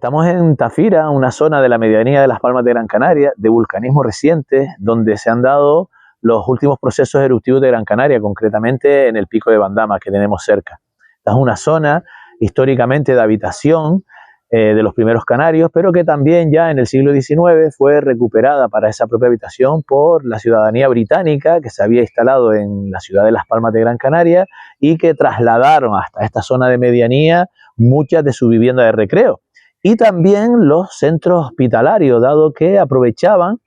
Estamos en Tafira, una zona de la medianía de las Palmas de Gran Canaria, de vulcanismo reciente, donde se han dado los últimos procesos eruptivos de Gran Canaria, concretamente en el pico de Bandama que tenemos cerca. Esta es una zona históricamente de habitación de los primeros canarios, pero que también ya en el siglo XIX fue recuperada para esa propia habitación por la ciudadanía británica que se había instalado en la ciudad de Las Palmas de Gran Canaria y que trasladaron hasta esta zona de medianía muchas de su vivienda de recreo. Y también los centros hospitalarios, dado que aprovechaban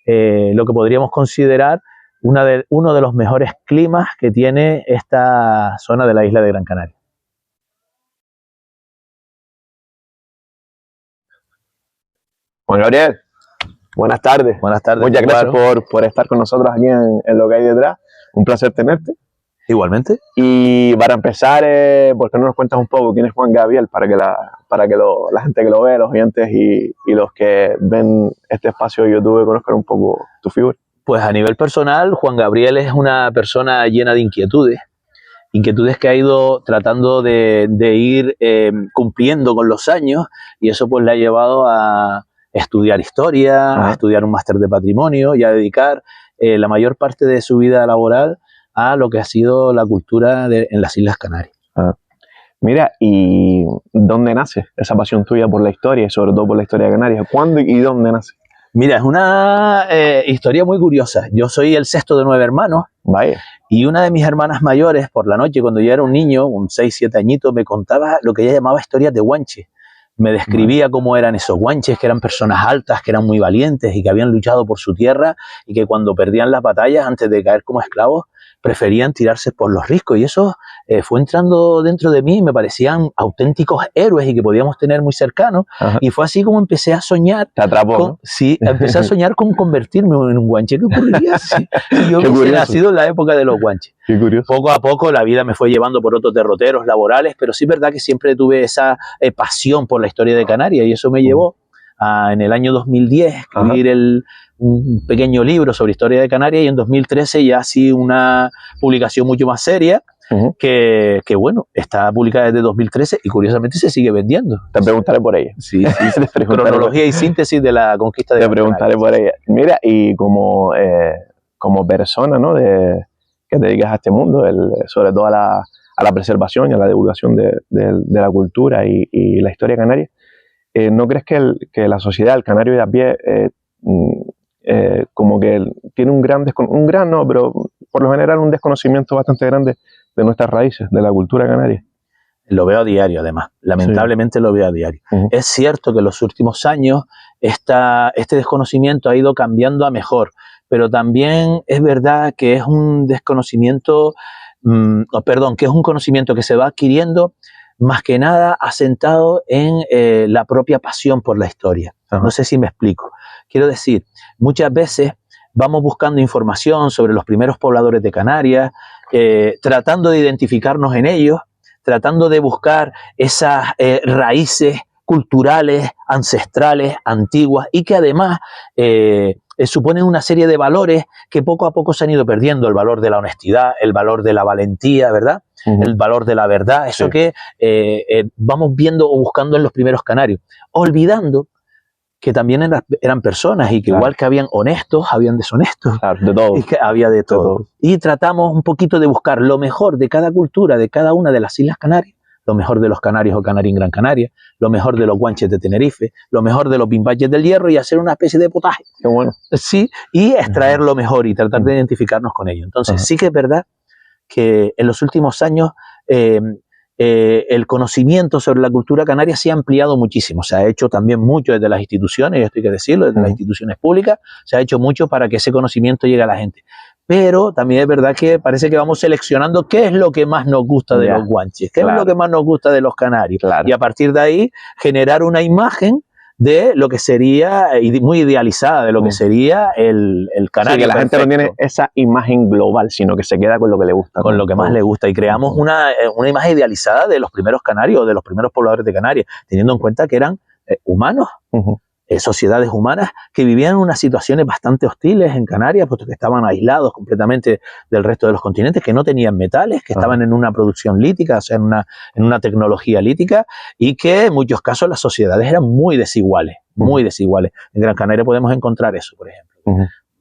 lo que podríamos considerar uno de los mejores climas que tiene esta zona de la isla de Gran Canaria. Juan Gabriel, buenas tardes. Buenas tardes. Muchas gracias por estar con nosotros aquí en Lo que hay detrás. Un placer tenerte. Igualmente. Y para empezar, ¿por qué no nos cuentas un poco quién es Juan Gabriel? Para que la gente que lo ve, los oyentes y los que ven este espacio de YouTube conozcan un poco tu figura. Pues a nivel personal, Juan Gabriel es una persona llena de inquietudes que ha ido tratando de ir cumpliendo con los años, y eso pues le ha llevado a estudiar historia, a estudiar un máster de patrimonio y a dedicar la mayor parte de su vida laboral a lo que ha sido la cultura en las Islas Canarias. Mira, ¿y dónde nace esa pasión tuya por la historia y sobre todo por la historia de Canarias? ¿Cuándo y dónde nace? Mira, es una historia muy curiosa. Yo soy el sexto de 9 hermanos. Vaya. Y una de mis hermanas mayores, por la noche, cuando yo era un niño, un 6, 7 añitos, me contaba lo que ella llamaba historias de guanches. Me describía cómo eran esos guanches, que eran personas altas, que eran muy valientes y que habían luchado por su tierra y que cuando perdían las batallas, antes de caer como esclavos, preferían tirarse por los riscos. Y eso fue entrando dentro de mí y me parecían auténticos héroes y que podíamos tener muy cercanos. Ajá. Y fue así como empecé a soñar. Te atrapó, ¿no? Sí, empecé a soñar con convertirme en un guanche. ¿Qué ocurriría si yo hubiese nacido en la época de los guanches? Qué curioso. Poco a poco la vida me fue llevando por otros derroteros laborales, pero sí es verdad que siempre tuve esa pasión por la historia de Canarias, y eso me llevó a, en el año 2010, escribir un pequeño libro sobre historia de Canarias, y en 2013 ya sí una publicación mucho más seria, que bueno, está publicada desde 2013 y curiosamente se sigue vendiendo. Te preguntaré por ella. Sí, cronología y síntesis de la conquista de Te preguntaré por ella. Mira, y como persona, ¿no? Que te dedicas a este mundo, sobre todo a la preservación y a la divulgación de la cultura y la historia canaria, ¿no crees que la sociedad, el canario de a pie, como que tiene pero por lo general un desconocimiento bastante grande de nuestras raíces, de la cultura canaria? Lo veo a diario, además. Lamentablemente lo veo a diario. Es cierto que en los últimos años este desconocimiento ha ido cambiando a mejor, pero también es verdad que es un desconocimiento, que es un conocimiento que se va adquiriendo más que nada asentado en la propia pasión por la historia. No sé si me explico. Quiero decir, muchas veces vamos buscando información sobre los primeros pobladores de Canarias, tratando de identificarnos en ellos, tratando de buscar esas raíces culturales, ancestrales, antiguas, y que además suponen una serie de valores que poco a poco se han ido perdiendo: el valor de la honestidad, el valor de la valentía, ¿verdad? El valor de la verdad, eso que vamos viendo o buscando en los primeros canarios, olvidando que también eran personas y que igual que habían honestos, habían deshonestos. Claro, de todo. Y que había de todo. Y tratamos un poquito de buscar lo mejor de cada cultura, de cada una de las Islas Canarias, lo mejor de los canarios o canarín Gran Canaria, lo mejor de los guanches de Tenerife, lo mejor de los bimbaches del Hierro, y hacer una especie de potaje. Qué bueno. Sí, y extraer lo mejor y tratar de identificarnos con ello. Entonces, sí que es verdad que en los últimos años el conocimiento sobre la cultura canaria se ha ampliado muchísimo. Se ha hecho también mucho desde las instituciones, y esto hay que decirlo, desde las instituciones públicas, se ha hecho mucho para que ese conocimiento llegue a la gente. Pero también es verdad que parece que vamos seleccionando qué es lo que más nos gusta de los guanches, qué es lo que más nos gusta de los canarios. Y a partir de ahí generar una imagen de lo que sería, muy idealizada, de lo que sería el canario. Sí, que la gente no tiene esa imagen global, sino que se queda con lo que le gusta. Con lo que más le gusta. Y creamos una imagen idealizada de los primeros canarios, de los primeros pobladores de Canarias, teniendo en cuenta que eran humanos, sociedades humanas que vivían en unas situaciones bastante hostiles en Canarias, puesto que estaban aislados completamente del resto de los continentes, que no tenían metales, que estaban en una producción lítica, o sea, en una tecnología lítica, y que en muchos casos las sociedades eran muy desiguales, muy desiguales. En Gran Canaria podemos encontrar eso, por ejemplo.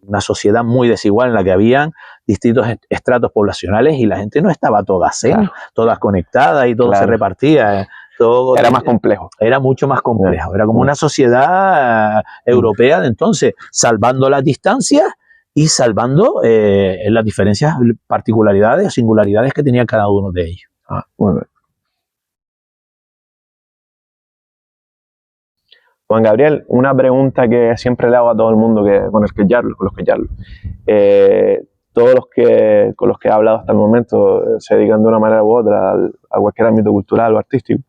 Una sociedad muy desigual en la que habían distintos estratos poblacionales y la gente no estaba toda zen, todas conectadas y todo se repartía. Todo era más complejo. Era mucho más complejo. Era como una sociedad europea de entonces, salvando las distancias y salvando las diferencias, particularidades o singularidades que tenía cada uno de ellos. Muy bien. Juan Gabriel, una pregunta que siempre le hago a todo el mundo con los que charlo. Todos con los que he hablado hasta el momento se dedican de una manera u otra a cualquier ámbito cultural o artístico.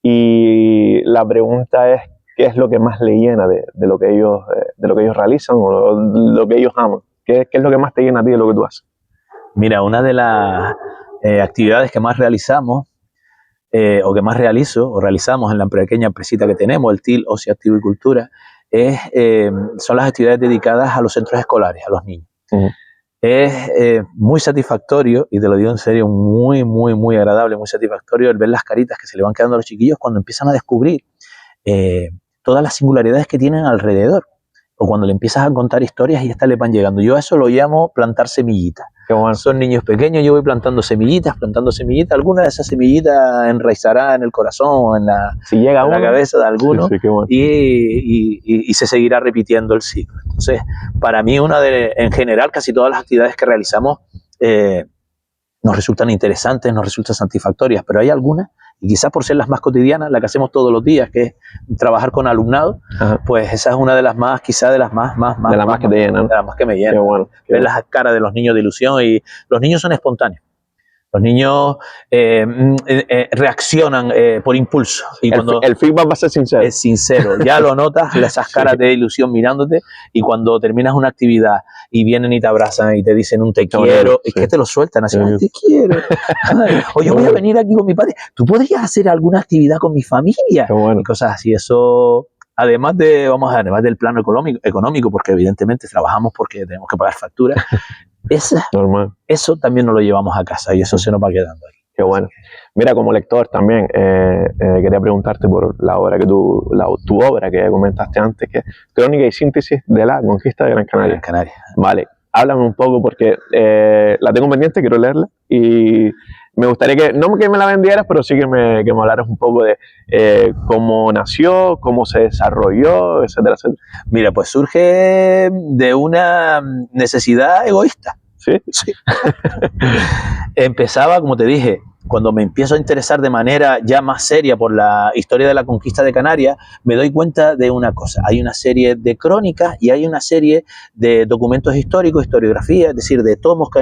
Y la pregunta es, ¿qué es lo que más le llena de lo que ellos realizan o lo que ellos aman? ¿Qué es lo que más te llena a ti de lo que tú haces? Mira, una de las actividades que más realizamos o que más realizamos en la pequeña empresita que tenemos, el TIL, Ocio Activo y Cultura, son las actividades dedicadas a los centros escolares, a los niños. Es muy satisfactorio, y te lo digo en serio, muy, muy, muy agradable, muy satisfactorio el ver las caritas que se le van quedando a los chiquillos cuando empiezan a descubrir todas las singularidades que tienen alrededor, o cuando le empiezas a contar historias y estas le van llegando. Yo a eso lo llamo plantar semillitas. Bueno. Son niños pequeños, yo voy plantando semillitas, alguna de esas semillitas enraizará en el corazón o en la cabeza de alguno, bueno. y se seguirá repitiendo el ciclo. Entonces, para mí en general casi todas las actividades que realizamos nos resultan interesantes, nos resultan satisfactorias, pero hay algunas, y quizás por ser las más cotidianas, la que hacemos todos los días, que es trabajar con alumnado, pues esa es una de las más, quizás de las más que te llenan. De las más que me llenan. Bueno, ver las caras de los niños de ilusión, y los niños son espontáneos. Los niños reaccionan por impulso. Y el feedback va a ser sincero. Es sincero. Ya lo notas, esas caras de ilusión mirándote, y cuando terminas una actividad y vienen y te abrazan y te dicen un te quiero, es que te lo sueltan así, te quiero. O yo voy a venir aquí con mi padre. ¿Tú podrías hacer alguna actividad con mi familia? Bueno. Y cosas así. Eso, además del plano económico, porque evidentemente trabajamos porque tenemos que pagar facturas. Eso también nos lo llevamos a casa y eso se nos va quedando aquí. Qué bueno. Mira, como lector también, quería preguntarte por la obra tu obra que comentaste antes, que es Crónica y Síntesis de la Conquista de Gran Canaria. Vale, háblame un poco porque la tengo pendiente, quiero leerla, y me gustaría no que me la vendieras, pero sí que me hablaras un poco de cómo nació, cómo se desarrolló, etcétera, etcétera. Mira, pues surge de una necesidad egoísta. ¿Sí? Empezaba, como te dije, cuando me empiezo a interesar de manera ya más seria por la historia de la conquista de Canarias, me doy cuenta de una cosa. Hay una serie de crónicas y hay una serie de documentos históricos, historiografía, es decir, de tomos que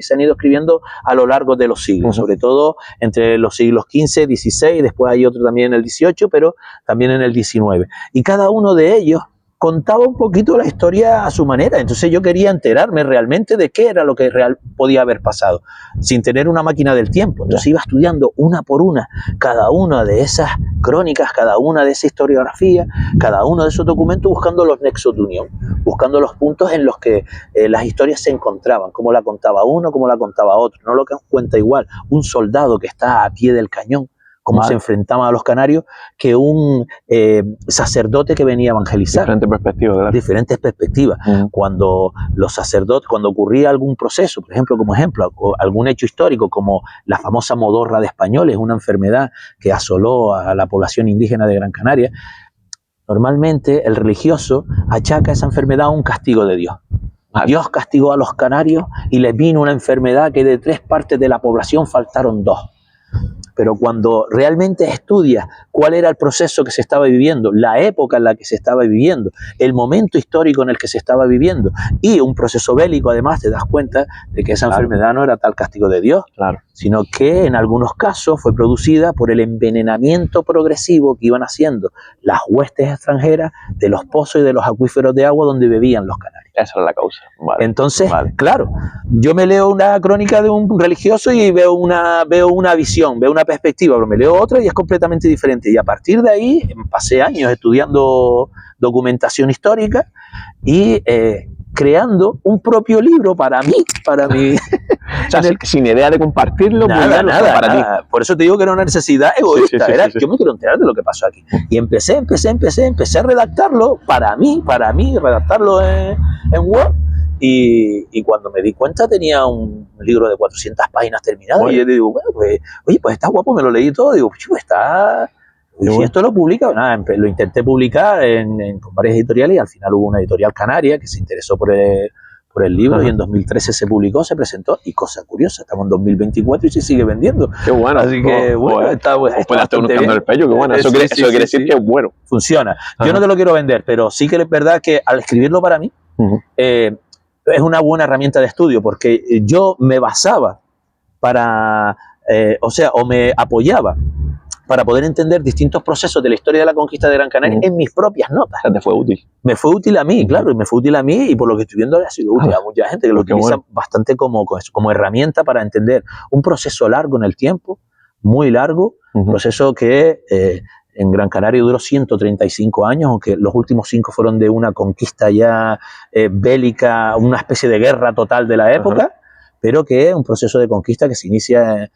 se han ido escribiendo a lo largo de los siglos, sobre todo entre los siglos XV, XVI, después hay otro también en el XVIII, pero también en el XIX. Y cada uno de ellos contaba un poquito la historia a su manera. Entonces yo quería enterarme realmente de qué era lo que podía haber pasado, sin tener una máquina del tiempo. Entonces iba estudiando una por una cada una de esas crónicas, cada una de esa historiografía, cada uno de esos documentos, buscando los nexos de unión, buscando los puntos en los que las historias se encontraban, cómo la contaba uno, cómo la contaba otro. No lo que cuenta igual un soldado que está a pie del cañón, cómo se enfrentaban a los canarios, que un sacerdote que venía a evangelizar. Diferentes perspectivas. Cuando los sacerdotes, cuando ocurría algún proceso, por ejemplo, algún hecho histórico, como la famosa modorra de españoles, una enfermedad que asoló a la población indígena de Gran Canaria, normalmente el religioso achaca esa enfermedad a un castigo de Dios. Dios castigó a los canarios y les vino una enfermedad que de 3 partes de la población faltaron 2. Pero cuando realmente estudias cuál era el proceso que se estaba viviendo, la época en la que se estaba viviendo, el momento histórico en el que se estaba viviendo y un proceso bélico, además te das cuenta de que esa enfermedad no era tal castigo de Dios, sino que en algunos casos fue producida por el envenenamiento progresivo que iban haciendo las huestes extranjeras de los pozos y de los acuíferos de agua donde bebían los canarios. Esa era la causa. Vale. Entonces, claro, yo me leo una crónica de un religioso y veo una visión, veo una perspectiva, pero me leo otra y es completamente diferente. Y a partir de ahí pasé años estudiando documentación histórica y creando un propio libro para mí. O sea, sin idea de compartirlo, nada, para ti. Por eso te digo que era una necesidad egoísta. Yo me quiero enterar de lo que pasó aquí. Y empecé a redactarlo para mí, redactarlo en Word. Y cuando me di cuenta tenía un libro de 400 páginas terminado. Bueno. Y yo digo, bueno, pues, oye, pues está guapo, me lo leí todo. Digo, pues está... Y si esto lo publica, nada, lo intenté publicar con varias editoriales y al final hubo una editorial canaria que se interesó por el libro. Ajá. Y en 2013 se publicó, se presentó y cosa curiosa, estamos en 2024 y se sigue vendiendo. Qué bueno. Así que bueno, está bastante bien. El pello, qué bueno. Eso quiere decir que es bueno. Funciona. Ajá. Yo no te lo quiero vender, pero sí que es verdad que al escribirlo para mí es una buena herramienta de estudio porque yo me basaba o me apoyaba para poder entender distintos procesos de la historia de la conquista de Gran Canaria en mis propias notas. ¿Te fue útil? Me fue útil a mí, claro, y me fue útil a mí y por lo que estoy viendo ha sido útil a mucha gente que lo utiliza bastante como herramienta para entender un proceso largo en el tiempo, muy largo, proceso que en Gran Canaria duró 135 años, aunque los últimos 5 fueron de una conquista ya bélica, una especie de guerra total de la época, pero que es un proceso de conquista que se inicia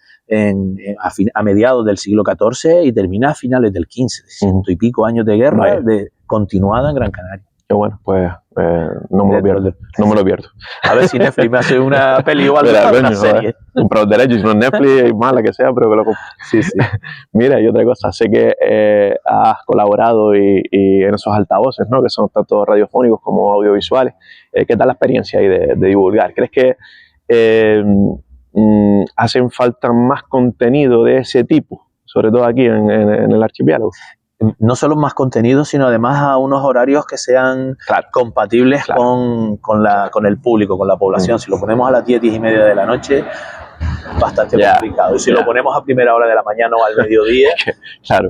a mediados del siglo XIV y termina a finales del XV, 100 y pico años de guerra continuada en Gran Canaria. Qué bueno, pues no me lo pierdo. A ver si Netflix me hace una peli igual de una serie. Comprar los derechos, si no es Netflix, mala que sea, pero que lo compre. Sí. Mira, y otra cosa, sé que has colaborado y en esos altavoces, ¿no? Que son tanto radiofónicos como audiovisuales. ¿Qué tal la experiencia ahí de divulgar? ¿Crees que hacen falta más contenido de ese tipo, sobre todo aquí en el archipiélago? No solo más contenido, sino además a unos horarios que sean compatibles con el público, con la población. Si lo ponemos a las 10:30 de la noche, bastante complicado. Y si lo ponemos a primera hora de la mañana o al mediodía,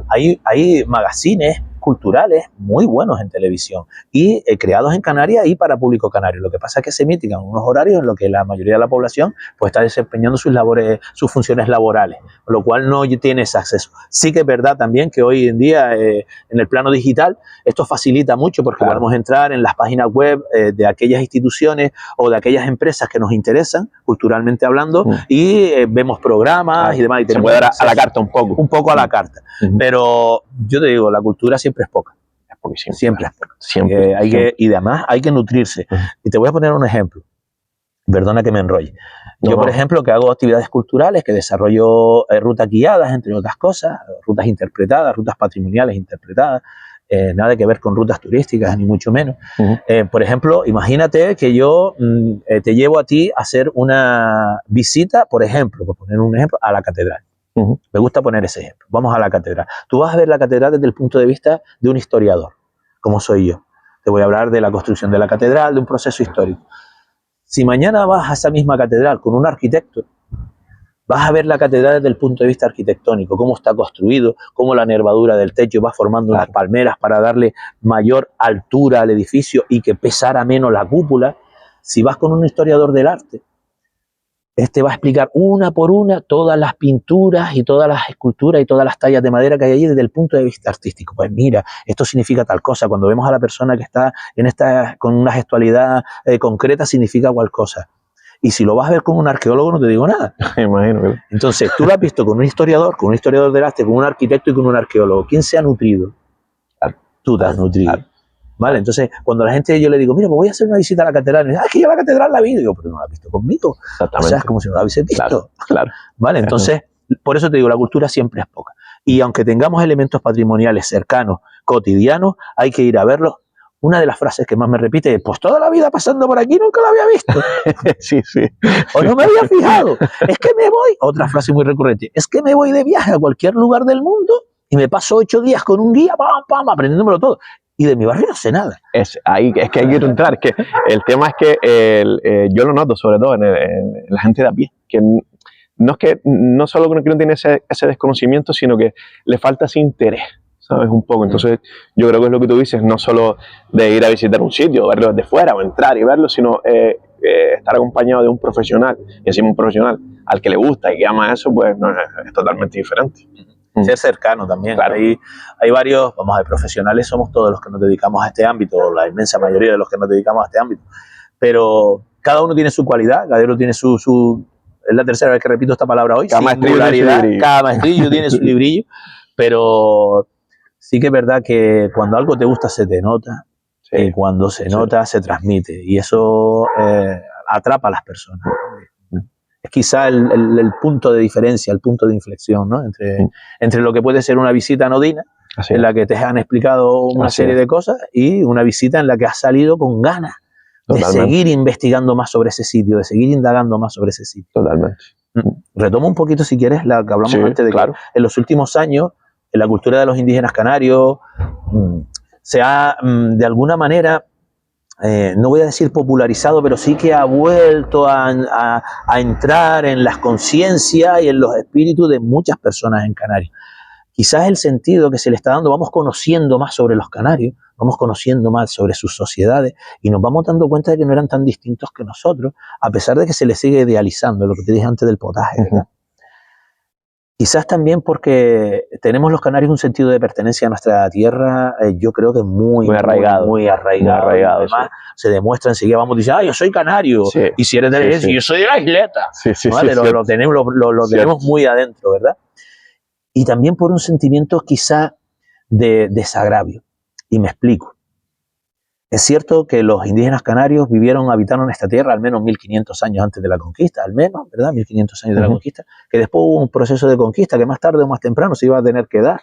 hay magazines culturales muy buenos en televisión y creados en Canarias y para público canario. Lo que pasa es que se emiten unos horarios en los que la mayoría de la población pues está desempeñando sus funciones laborales, con lo cual no tienes acceso. Sí que es verdad también que hoy en día en el plano digital esto facilita mucho porque podemos entrar en las páginas web de aquellas instituciones o de aquellas empresas que nos interesan culturalmente hablando y vemos programas y demás. Y se puede dar a la carta un poco. Un poco a la carta. Pero yo te digo, la cultura siempre es poca. Es poquísimo. Siempre es poca. Y además hay que nutrirse. Y te voy a poner un ejemplo. Perdona que me enrolle. Yo, por ejemplo, que hago actividades culturales, que desarrollo rutas guiadas, entre otras cosas, rutas interpretadas, rutas patrimoniales interpretadas, nada que ver con rutas turísticas, ni mucho menos. Por ejemplo, imagínate que yo te llevo a ti a hacer una visita, por ejemplo, por poner un ejemplo, a la catedral. Me gusta poner ese ejemplo. Vamos a la catedral. Tú vas a ver la catedral desde el punto de vista de un historiador, como soy yo. Te voy a hablar de la construcción de la catedral, de un proceso histórico. Si mañana vas a esa misma catedral con un arquitecto, vas a ver la catedral desde el punto de vista arquitectónico, cómo está construido, cómo la nervadura del techo va formando unas palmeras para darle mayor altura al edificio y que pesara menos la cúpula. Si vas con un historiador del arte, este va a explicar una por una todas las pinturas y todas las esculturas y todas las tallas de madera que hay allí desde el punto de vista artístico. Pues mira, esto significa tal cosa. Cuando vemos a la persona que está con una gestualidad concreta, significa cual cosa. Y si lo vas a ver con un arqueólogo, no te digo nada. Imagino. Entonces, tú lo has visto con un historiador del arte, con un arquitecto y con un arqueólogo. ¿Quién se ha nutrido? Tú te has nutrido. ¿Vale? Entonces, cuando la gente, yo le digo, mira, pues voy a hacer una visita a la catedral, y dice, es que yo la catedral la vi, digo, pero no la has visto conmigo. O sea, es como si no la hubiese visto. Claro. ¿Vale? Entonces, por eso te digo, la cultura siempre es poca. Y aunque tengamos elementos patrimoniales cercanos, cotidianos, hay que ir a verlos. Una de las frases que más me repite es, pues toda la vida pasando por aquí nunca la había visto. Sí. O no me había fijado. Es que me voy, otra frase muy recurrente, es que me voy de viaje a cualquier lugar del mundo y me paso 8 días con un guía, aprendiéndomelo todo. Y de mi barrio no sé nada. Es que hay que entrar. Que el tema es que yo lo noto, sobre todo en la gente de a pie, que no solo que no tiene ese desconocimiento, sino que le falta ese interés. ¿sabes? Un poco. Entonces, yo creo que es lo que tú dices, no solo de ir a visitar un sitio, verlo desde fuera o entrar y verlo, sino estar acompañado de un profesional, y encima un profesional al que le gusta y que ama eso, pues no, es totalmente diferente. Ser cercano también. Claro. Hay varios, vamos a ver, profesionales somos todos los que nos dedicamos a este ámbito, o la inmensa mayoría de los que nos dedicamos a este ámbito, pero cada uno tiene su cualidad, cada uno tiene su es la tercera vez que repito esta palabra hoy, singularidad, cada maestrillo tiene su librillo, pero sí que es verdad que cuando algo te gusta se te nota, sí, y cuando se nota se transmite, y eso atrapa a las personas. Es quizá el punto de diferencia, el punto de inflexión, ¿no? Entre lo que puede ser una visita anodina, en la que te han explicado una serie de cosas, y una visita en la que has salido con ganas de seguir investigando más sobre ese sitio, de seguir indagando más sobre ese sitio. Totalmente. Retomo un poquito, si quieres, la que hablamos antes de que en los últimos años, en la cultura de los indígenas canarios, se ha, de alguna manera, no voy a decir popularizado, pero sí que ha vuelto a entrar en las conciencias y en los espíritus de muchas personas en Canarias. Quizás el sentido que se le está dando, vamos conociendo más sobre los canarios, vamos conociendo más sobre sus sociedades y nos vamos dando cuenta de que no eran tan distintos que nosotros, a pesar de que se les sigue idealizando, lo que te dije antes del potaje, ¿verdad? Quizás también porque tenemos los canarios un sentido de pertenencia a nuestra tierra, yo creo que muy arraigado. Muy arraigado. Además, se demuestra enseguida, vamos a decir, yo soy canario, y si eres de yo soy de la isleta. ¿Vale? Lo tenemos muy adentro, ¿verdad? Y también por un sentimiento quizá de desagravio. Y me explico. Es cierto que los indígenas canarios habitaron esta tierra al menos 1500 años antes de la conquista, al menos, ¿verdad? 1500 años de la conquista, que después hubo un proceso de conquista que más tarde o más temprano se iba a tener que dar,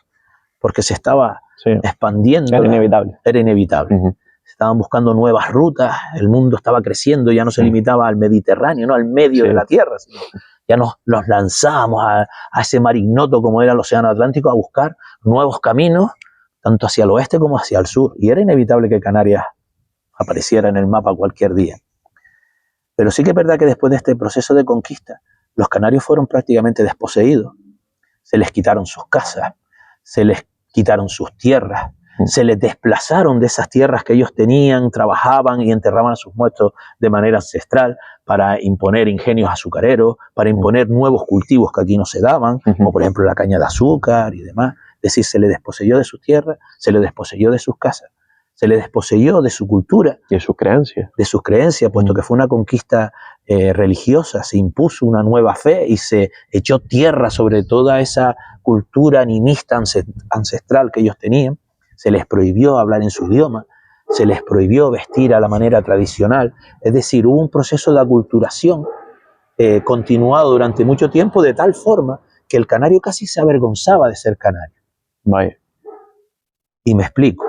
porque se estaba expandiendo. Era inevitable. Era inevitable. Se estaban buscando nuevas rutas, el mundo estaba creciendo, ya no se limitaba al Mediterráneo, no al medio de la tierra, sino ya nos lanzábamos a ese mar ignoto como era el Océano Atlántico a buscar nuevos caminos, tanto hacia el oeste como hacia el sur, y era inevitable que Canarias apareciera en el mapa cualquier día. Pero sí que es verdad que después de este proceso de conquista, los canarios fueron prácticamente desposeídos. Se les quitaron sus casas, se les quitaron sus tierras, se les desplazaron de esas tierras que ellos tenían, trabajaban y enterraban a sus muertos de manera ancestral para imponer ingenios azucareros, para imponer nuevos cultivos que aquí no se daban, como por ejemplo la caña de azúcar y demás. Es decir, se les desposeyó de sus tierras, se les desposeyó de sus casas, se les desposeyó de su cultura. Y de sus creencias. De sus creencias, puesto que fue una conquista religiosa, se impuso una nueva fe y se echó tierra sobre toda esa cultura animista ancestral que ellos tenían. Se les prohibió hablar en su idioma, se les prohibió vestir a la manera tradicional. Es decir, hubo un proceso de aculturación continuado durante mucho tiempo, de tal forma que el canario casi se avergonzaba de ser canario. Vaya. Y me explico.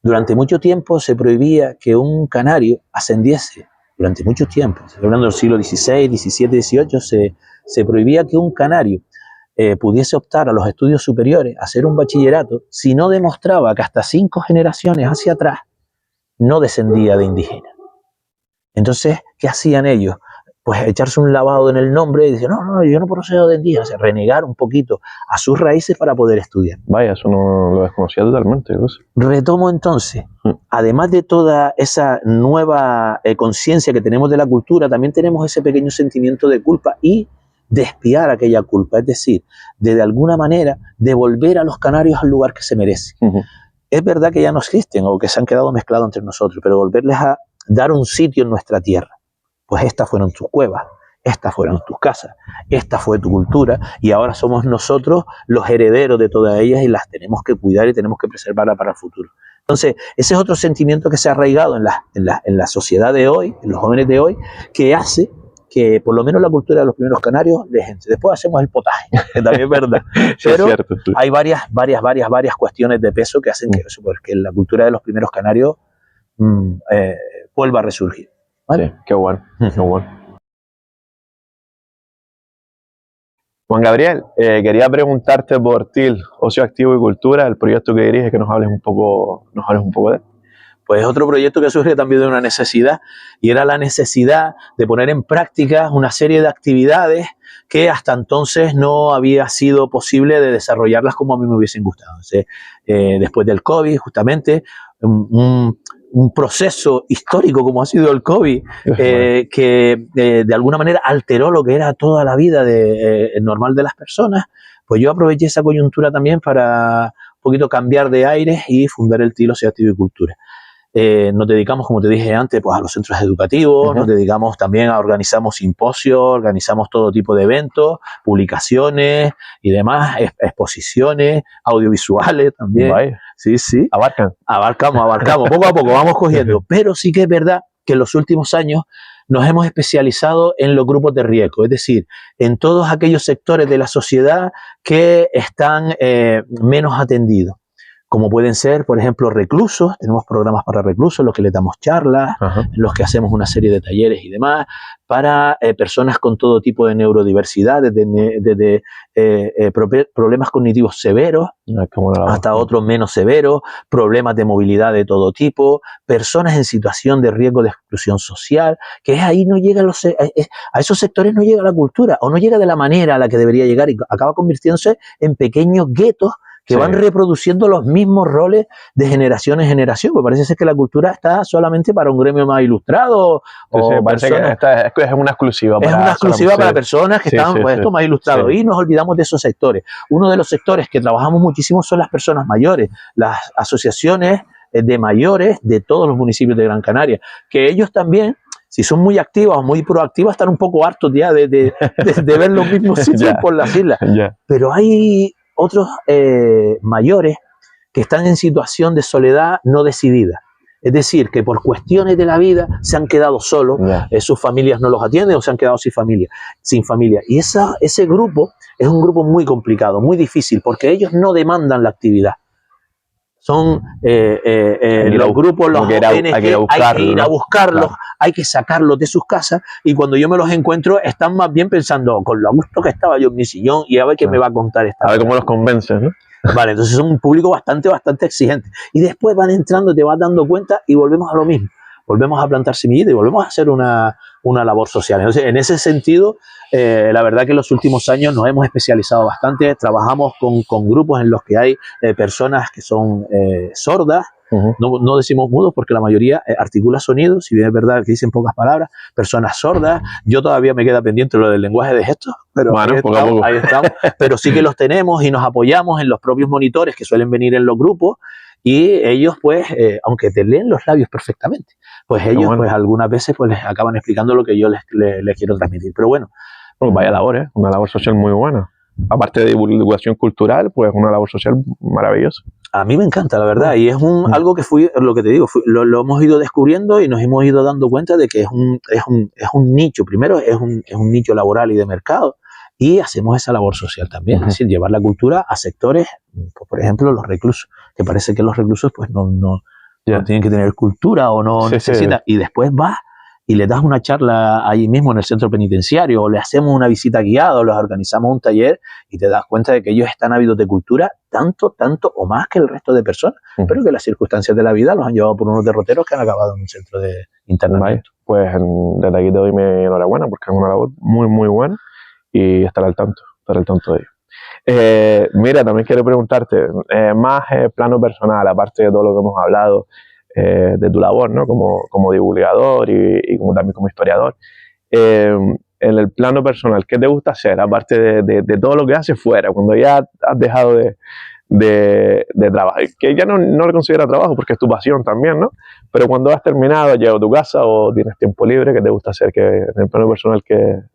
Durante mucho tiempo se prohibía que un canario ascendiese. Durante mucho tiempo, hablando del siglo XVI, XVII, XVIII, se prohibía que un canario pudiese optar a los estudios superiores, a hacer un bachillerato, si no demostraba que hasta 5 generaciones hacia atrás no descendía de indígena. Entonces, ¿qué hacían ellos? Pues echarse un lavado en el nombre y decir, no, yo no procedo de indígena, o sea, renegar un poquito a sus raíces para poder estudiar. Vaya, eso no lo desconocía totalmente. Retomo entonces, además de toda esa nueva conciencia que tenemos de la cultura, también tenemos ese pequeño sentimiento de culpa y de expiar aquella culpa, es decir, de alguna manera devolver a los canarios al lugar que se merecen. Es verdad que ya no existen o que se han quedado mezclados entre nosotros, pero volverles a dar un sitio en nuestra tierra. Pues estas fueron tus cuevas, estas fueron tus casas, esta fue tu cultura y ahora somos nosotros los herederos de todas ellas y las tenemos que cuidar y tenemos que preservarlas para el futuro. Entonces, ese es otro sentimiento que se ha arraigado en la sociedad de hoy, en los jóvenes de hoy, que hace que por lo menos la cultura de los primeros canarios les entre. Después hacemos el potaje, que también es verdad. Pero es cierto, hay varias cuestiones de peso que hacen que la cultura de los primeros canarios vuelva a resurgir. ¿Vale? Sí, qué bueno, qué bueno. Juan Gabriel, quería preguntarte por TIL, Ocio Activo y Cultura, el proyecto que diriges, que nos hables un poco de él. Pues es otro proyecto que surge también de una necesidad, y era la necesidad de poner en práctica una serie de actividades que hasta entonces no había sido posible de desarrollarlas como a mí me hubiesen gustado. Entonces, después del COVID, justamente, un proceso histórico como ha sido el COVID, que de alguna manera alteró lo que era toda la vida normal de las personas, pues yo aproveché esa coyuntura también para un poquito cambiar de aires y fundar el TIL Oceático y Cultura. Nos dedicamos, como te dije antes, pues a los centros educativos, nos dedicamos también organizamos simposios, organizamos todo tipo de eventos, publicaciones y demás, exposiciones, audiovisuales también. Vaya. Sí, sí. Abarcamos. Poco a poco vamos cogiendo. Pero sí que es verdad que en los últimos años nos hemos especializado en los grupos de riesgo, es decir, en todos aquellos sectores de la sociedad que están menos atendidos. Como pueden ser, por ejemplo, reclusos, tenemos programas para reclusos en los que les damos charlas, en los que hacemos una serie de talleres y demás, para personas con todo tipo de neurodiversidad, desde problemas cognitivos severos hasta otros menos severos, problemas de movilidad de todo tipo, personas en situación de riesgo de exclusión social, que es ahí no llega a esos sectores no llega la cultura, o no llega de la manera a la que debería llegar, y acaba convirtiéndose en pequeños guetos que van reproduciendo los mismos roles de generación en generación. Pues parece ser que la cultura está solamente para un gremio más ilustrado. Parece que es una exclusiva. Es una exclusiva para personas que están esto más ilustrados. Y nos olvidamos de esos sectores. Uno de los sectores que trabajamos muchísimo son las personas mayores, las asociaciones de mayores de todos los municipios de Gran Canaria, que ellos también, si son muy activas o muy proactivas, están un poco hartos ya de ver los mismos sitios por las islas. Pero hay otros mayores que están en situación de soledad no decidida. Es decir, que por cuestiones de la vida se han quedado solos, sus familias no los atienden o se han quedado sin familia. Y ese grupo es un grupo muy complicado, muy difícil, porque ellos no demandan la actividad. Son los grupos, los ONG, hay que ir a buscarlos, hay que sacarlos de sus casas, y cuando yo me los encuentro están más bien pensando, con lo a gusto que estaba yo en mi sillón, y a ver qué me va a contar esta. A ver cómo los convences, ¿no? Vale, entonces son un público bastante exigente. Y después van entrando, te vas dando cuenta y volvemos a lo mismo. Volvemos a plantar semillitas y volvemos a hacer una labor social. Entonces, en ese sentido, la verdad que en los últimos años nos hemos especializado bastante. Trabajamos con grupos en los que hay personas que son sordas. No decimos mudos porque la mayoría articula sonidos, si bien es verdad que dicen pocas palabras. Personas sordas. Yo todavía me queda pendiente lo del lenguaje de gestos, pero bueno, ahí estamos. Pero sí que los tenemos y nos apoyamos en los propios monitores que suelen venir en los grupos. Y ellos, pues, aunque te leen los labios perfectamente, pues ellos, pues, algunas veces pues les acaban explicando lo que yo les quiero transmitir. Pero bueno. Vaya labor, una labor social muy buena. Aparte de divulgación cultural, pues una labor social maravillosa. A mí me encanta, la verdad, y es algo que lo que te digo, lo hemos ido descubriendo y nos hemos ido dando cuenta de que es un nicho. Primero, es un nicho laboral y de mercado. Y hacemos esa labor social también, es decir, llevar la cultura a sectores, pues, por ejemplo, los reclusos, que parece que los reclusos pues no tienen que tener cultura o no necesitan, y después vas y le das una charla ahí mismo en el centro penitenciario, o le hacemos una visita guiada, o les organizamos un taller, y te das cuenta de que ellos están ávidos de cultura tanto o más que el resto de personas, pero que las circunstancias de la vida los han llevado por unos derroteros que han acabado en un centro de internamiento. Pues desde aquí te doy mi enhorabuena, porque es una labor muy, muy buena, y estar al tanto de ello. Mira, también quiero preguntarte, más plano personal, aparte de todo lo que hemos hablado, de tu labor, ¿no? Como divulgador y también como historiador, en el plano personal, ¿qué te gusta hacer? Aparte de todo lo que haces fuera, cuando ya has dejado de trabajar, que ya no lo considera trabajo porque es tu pasión también, ¿no? Pero cuando has terminado, has llegado a tu casa o tienes tiempo libre, ¿qué te gusta hacer? En el plano personal,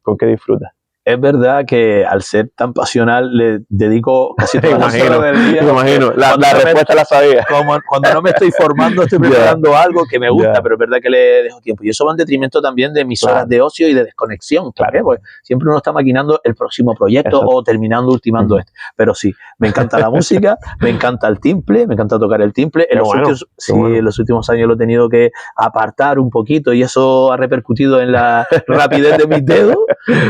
¿con qué disfrutas? Es verdad que al ser tan pasional le dedico casi todas las horas del día. Me imagino, la respuesta la sabía. Cuando no me estoy formando, estoy preparando algo que me gusta, pero es verdad que le dejo tiempo. Y eso va en detrimento también de mis horas de ocio y de desconexión. Claro. Porque siempre uno está maquinando el próximo proyecto o ultimando este. Pero sí, me encanta la música, me encanta el timple, me encanta tocar el timple. En los últimos años lo he tenido que apartar un poquito y eso ha repercutido en la rapidez de mis dedos.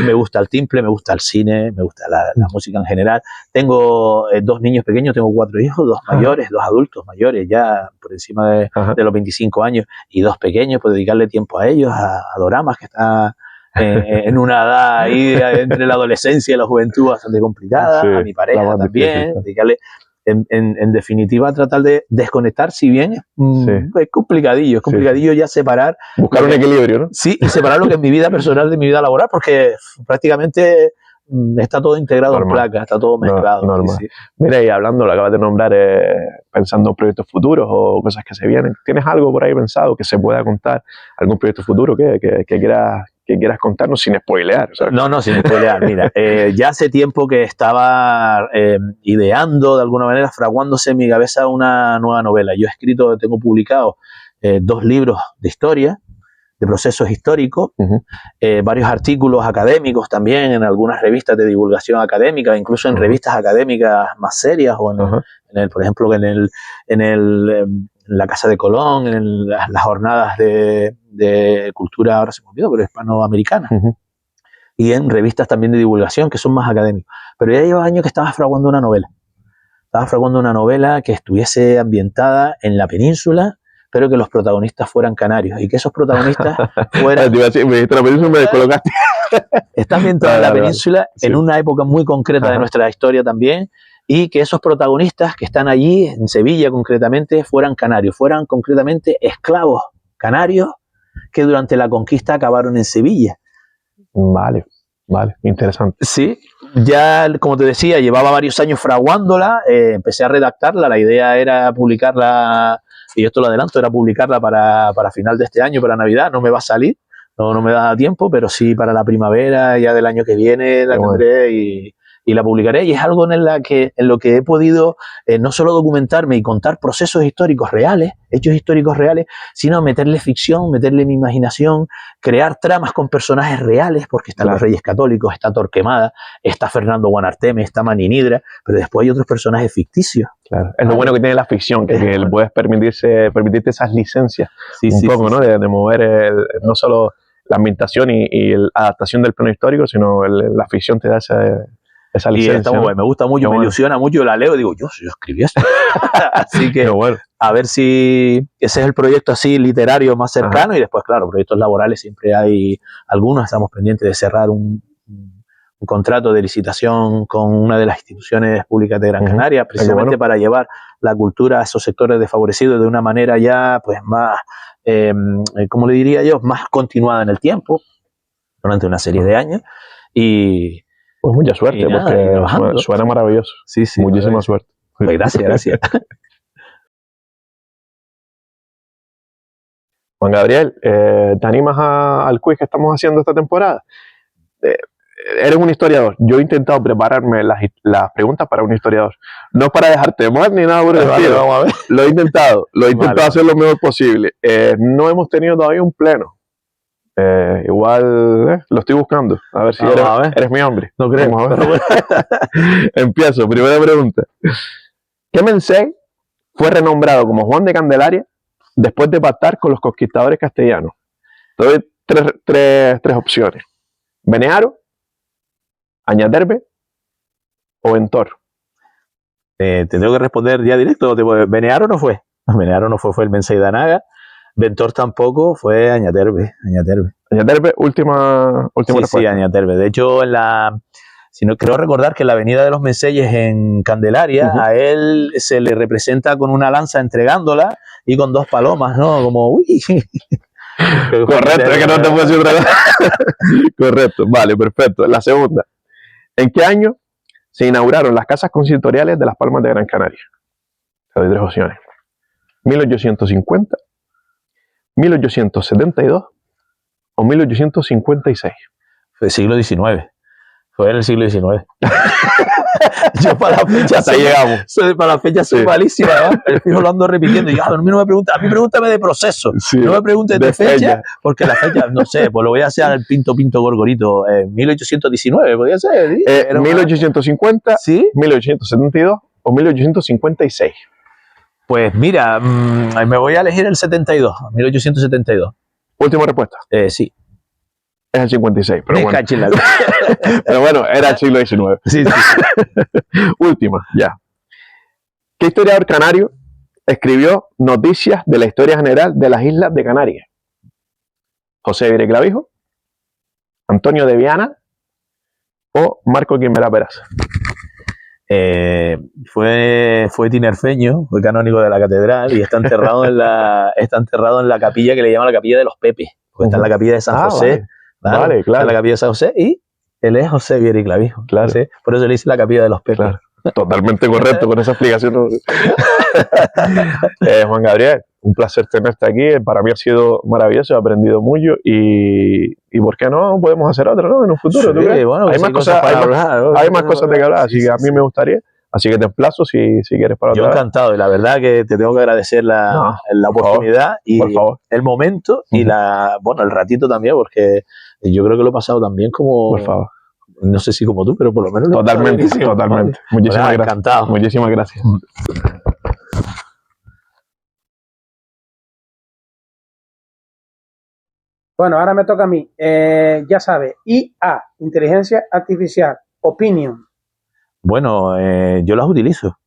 Me gusta el timple. simple, me gusta el cine, me gusta la música en general. Tengo 2 niños pequeños, tengo 4 hijos, 2 mayores, 2 adultos mayores, ya por encima de los 25 años, y 2 pequeños, pues dedicarle tiempo a ellos, a Doramas, que está en una edad ahí entre la adolescencia y la juventud bastante complicada, a mi pareja también, dedicarle... En definitiva, tratar de desconectar, si bien es complicadillo ya separar. Buscar un equilibrio, ¿no? Sí, y separar lo que es mi vida personal de mi vida laboral, porque prácticamente está todo integrado en placa, está todo mezclado. Normal. Sí. Mira, y hablando, lo acabas de nombrar, pensando en proyectos futuros o cosas que se vienen, ¿tienes algo por ahí pensado que se pueda contar? ¿Algún proyecto futuro que quieras contarnos sin spoilear? O sea, No, sin spoilear. Mira, ya hace tiempo que estaba ideando, de alguna manera, fraguándose en mi cabeza una nueva novela. Yo he escrito, tengo publicado 2 libros de historia, de procesos históricos, varios artículos académicos también en algunas revistas de divulgación académica, incluso en revistas académicas más serias, o por ejemplo, en la Casa de Colón, en las jornadas de cultura, ahora se me olvidó, pero hispanoamericana, y en revistas también de divulgación que son más académicas. Pero ya lleva años que estaba fraguando una novela que estuviese ambientada en la península, pero que los protagonistas fueran canarios, y que esos protagonistas fueran... me dijiste la península, me descolocaste. Está ambientada en la península, en una época muy concreta de nuestra historia también, y que esos protagonistas que están allí, en Sevilla concretamente, fueran canarios, fueran concretamente esclavos canarios que durante la conquista acabaron en Sevilla. Vale, interesante. Sí, ya, como te decía, llevaba varios años fraguándola, empecé a redactarla, la idea era publicarla, y esto lo adelanto, era publicarla para final de este año, para Navidad. No me va a salir, no me da tiempo, pero sí para la primavera ya del año que viene la tendré y la publicaré, y es algo en lo que he podido no solo documentarme y contar procesos históricos reales, hechos históricos reales, sino meterle ficción, meterle mi imaginación, crear tramas con personajes reales, porque están los Reyes Católicos, está Torquemada, está Fernando Guanarteme, está Maninidra, pero después hay otros personajes ficticios. Claro. Es lo bueno que tiene la ficción, que puedes permitirte esas licencias, ¿no? De mover no solo la ambientación y la adaptación del plano histórico, sino la ficción te da esa licencia. Y está muy bueno, me gusta mucho, me ilusiona mucho, la leo y digo, yo escribí esto. Así que a ver si ese es el proyecto así literario más cercano. Y después, claro, proyectos laborales siempre hay algunos. Estamos pendientes de cerrar un contrato de licitación con una de las instituciones públicas de Gran Canaria, precisamente para llevar la cultura a esos sectores desfavorecidos de una manera ya pues más, ¿cómo le diría yo?, más continuada en el tiempo, durante una serie de años. Y pues mucha suerte, porque suena maravilloso. Sí, muchísima suerte. Pues gracias. Juan Gabriel, ¿te animas al quiz que estamos haciendo esta temporada? Eres un historiador. Yo he intentado prepararme las preguntas para un historiador. No para dejarte mal ni nada por el estilo. Vamos a ver. Lo he intentado hacer lo mejor posible. No hemos tenido todavía un pleno. Igual lo estoy buscando. A ver si eres mi hombre. No creo. Vamos a ver. Empiezo. Primera pregunta. ¿Qué Mensei fue renombrado como Juan de Candelaria después de pactar con los conquistadores castellanos? Te doy tres opciones. ¿Benearo, Añaterbe o Ventor? Te tengo que responder ya directo. ¿Benearo no fue? Benearo no fue el Mensei de Anaga. Ventor tampoco, fue Añaterbe. Añaterbe, última respuesta. Sí, Añaterbe. De hecho, si no creo recordar que en la Avenida de los Menseyes en Candelaria, a él se le representa con una lanza entregándola y con 2 palomas, ¿no? Como, uy. Correcto, es que no te puedo decir otra cosa. Correcto, vale, perfecto. La segunda. ¿En qué año se inauguraron las casas consistoriales de Las Palmas de Gran Canaria? Te doy 3 opciones. 1850, 1872 o 1856. Fue el siglo XIX. Fue en el siglo XIX. Yo para la fecha soy malísima, ¿verdad? El fijo lo ando repitiendo. Y a mí no me pregunta, a mí pregúntame de proceso. No me preguntes de fecha, porque la fecha, no sé, pues lo voy a hacer al pinto gorgorito. 1819, podría ser. 1850, ¿sí? 1872 o 1856. Pues mira, me voy a elegir el 72, 1872. Última respuesta. Sí. es el 56. Pero bueno, Cachila. pero bueno, era el siglo XIX. Sí, sí. Última, ya. ¿Qué historiador canario escribió Noticias de la Historia General de las Islas de Canarias? ¿José Vire Clavijo, Antonio de Viana o Marco Quimera Peraza? Fue tinerfeño, fue canónigo de la catedral y está enterrado en la capilla que le llaman la capilla de los Pepes, porque está en la capilla de San José. Vale, claro. Está en la capilla de San José y él es José Vire Clavijo. Claro. ¿Sí? Por eso le dice la capilla de los Pepes. Claro. Totalmente correcto con esa explicación. Juan Gabriel, un placer tenerte aquí. Para mí ha sido maravilloso, he aprendido mucho y ¿por qué no podemos hacer otra, ¿no? En un futuro, Sí, ¿tú crees? bueno, hay más cosas para hablar, ¿no? Hay más cosas de que hablar, así que a mí me gustaría. Así que te emplazo si quieres para otra vez. Yo encantado, y la verdad que te tengo que agradecer la oportunidad y el momento y el ratito también, porque yo creo que lo he pasado también como... Por favor. No sé si como tú, pero por lo menos... Totalmente. Muchísimas gracias. Encantado. Muchísimas gracias. Bueno, ahora me toca a mí. Ya sabes, IA, inteligencia artificial, opinion. Bueno, yo las utilizo.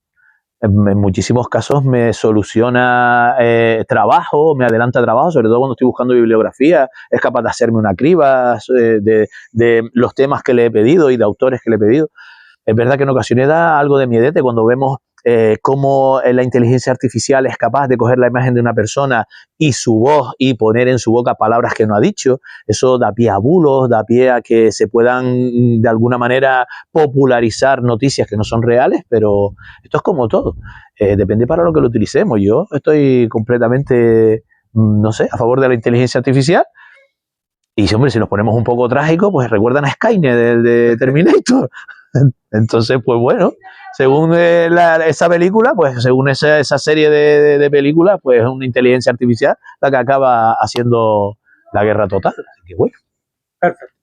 En muchísimos casos me soluciona trabajo, me adelanta trabajo, sobre todo cuando estoy buscando bibliografía, es capaz de hacerme una criba de los temas que le he pedido y de autores que le he pedido. Es verdad que en ocasiones da algo de miedete cuando vemos cómo la inteligencia artificial es capaz de coger la imagen de una persona y su voz y poner en su boca palabras que no ha dicho. Eso da pie a bulos, da pie a que se puedan de alguna manera popularizar noticias que no son reales, pero esto es como todo. Depende para lo que lo utilicemos. Yo estoy completamente, no sé, a favor de la inteligencia artificial. Y hombre, si nos ponemos un poco trágicos, pues recuerdan a Skynet de Terminator. Entonces, pues bueno, según esa película, pues según esa serie de películas, pues es una inteligencia artificial la que acaba haciendo la guerra total. Así que bueno. Perfecto.